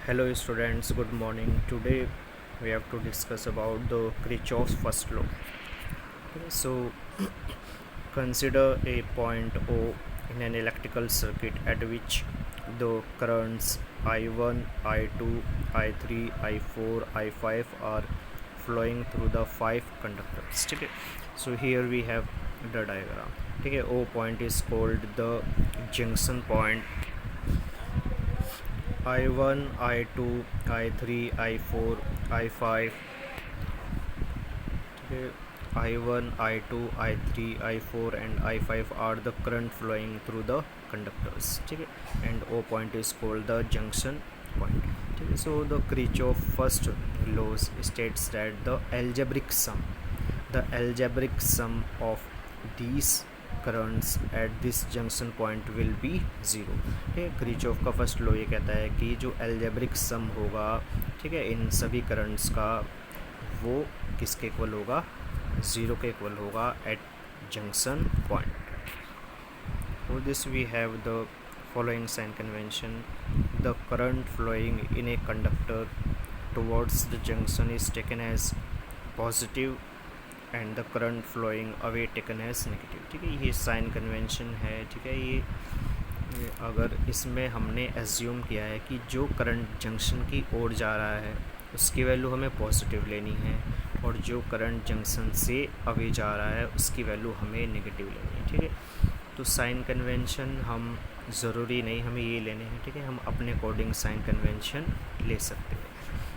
Hello students, good morning. Today we have to discuss about the Kirchhoff's first law. So consider a point O in an electrical circuit at which the currents I1, I2, I3, I4, I5 are flowing through the 5 conductors. Okay. So here we have the diagram. Okay. O point is called the junction point. I1, I2, I3, I4, I5. Okay. I1, I2, I3, I4 and I5 are the current flowing through the conductors. Okay. And O point is called the junction point. Okay. So the Kirchhoff first law states that the algebraic sum of these currents at this junction point will be zero. ठीक है, Kirchhoff का first law ये कहता है कि जो algebraic sum होगा, ठीक है, इन सभी करंट्स का वो किसके इक्वल होगा, ज़ीरो के इक्वल होगा at junction point. For this we have the following sign convention. The current flowing in a conductor towards the junction is taken as positive and the current flowing away taken as negative. ठीक है, ये sign convention है. ठीक है, ये अगर इसमें हमने एज्यूम किया है कि जो करंट जंक्शन की ओर जा रहा है उसकी वैल्यू हमें पॉजिटिव लेनी है और जो करंट जंक्शन से अवे जा रहा है उसकी वैल्यू हमें नेगेटिव लेनी है. ठीक है, तो साइन कन्वेंशन हम ज़रूरी नहीं हमें ये लेने हैं. ठीक है, हम अपने अकॉर्डिंग साइन कन्वेंशन ले सकते हैं.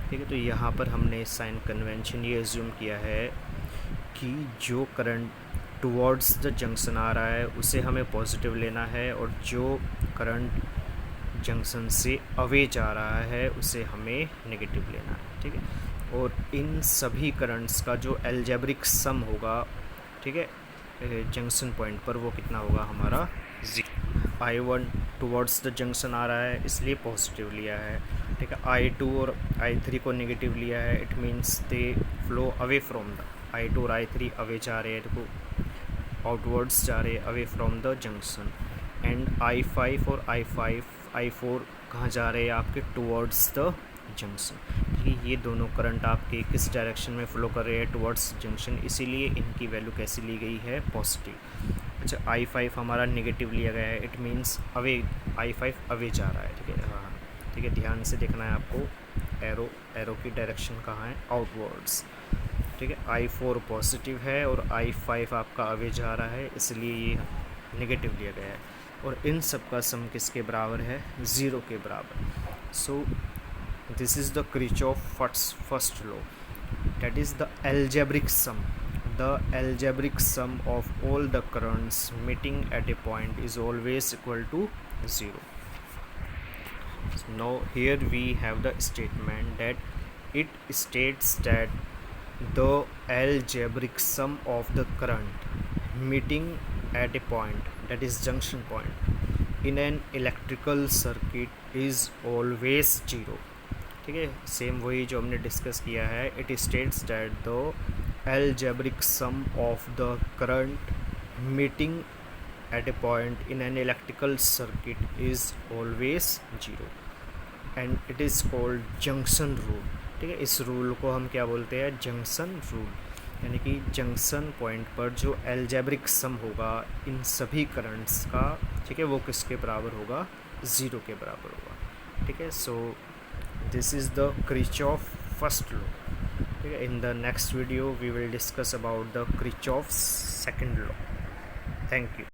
ठीक है, तो यहाँ पर हमने साइन कन्वेंशन ये एज्यूम किया है कि जो करंट टुवर्ड्स द जंक्शन आ रहा है उसे हमें पॉजिटिव लेना है और जो करंट जंक्शन से अवे जा रहा है उसे हमें नेगेटिव लेना है. ठीक है, और इन सभी करंट्स का जो एल्जेब्रिक सम होगा, ठीक है, जंक्शन पॉइंट पर वो कितना होगा हमारा I1 टुवर्ड्स द जंक्शन आ रहा है इसलिए पॉजिटिव लिया है. ठीक है, I2 और I3 को नेगेटिव लिया है. It means they flow away from the I2 और I3 अवे जा रहे हैं, देखो आउटवर्ड्स जा रहे हैं away from the junction. And I5 और I4 कहाँ जा रहे हैं आपके टुवर्ड्स द जंक्शन. ठीक है, ये दोनों करंट आपके किस डायरेक्शन में फ्लो कर रहे हैं, टुवर्ड्स जंक्शन, इसीलिए इनकी वैल्यू कैसी ली गई है, पॉजिटिव. अच्छा, I5 हमारा नेगेटिव लिया गया है. It means away, I5 away जा रहा है. ठीक है, हाँ ठीक है, ध्यान से देखना है आपको. एरो की डायरेक्शन कहाँ है, आउटवर्ड्स. ठीक है, I4 पॉजिटिव है और I5 आपका अवे जा रहा है इसलिए ये नेगेटिव लिया गया है. और इन सब का सम किसके बराबर है, ज़ीरो के बराबर. सो this is the Kirchhoff first law, that is the algebraic sum. The algebraic sum of all the currents meeting at a point is always equal to 0. So now here we have the statement that it states that the algebraic sum of the current meeting at a point, that is junction point, in an electrical circuit is always 0. ठीक है, same वही जो हमने discuss किया है. It states that the algebraic sum of the current meeting at a point in an electrical circuit is always 0 and it is called junction rule. ठीक है, इस रूल को हम क्या बोलते हैं, जंक्शन रूल. यानी कि जंक्शन पॉइंट पर जो एल्जेब्रिक सम होगा इन सभी करंट्स का, ठीक है, वो किसके बराबर होगा, ज़ीरो के बराबर होगा. ठीक है, so this is the Kirchhoff first law. ठीक है, in the next video we will discuss about the Kirchhoff's second law. Thank you.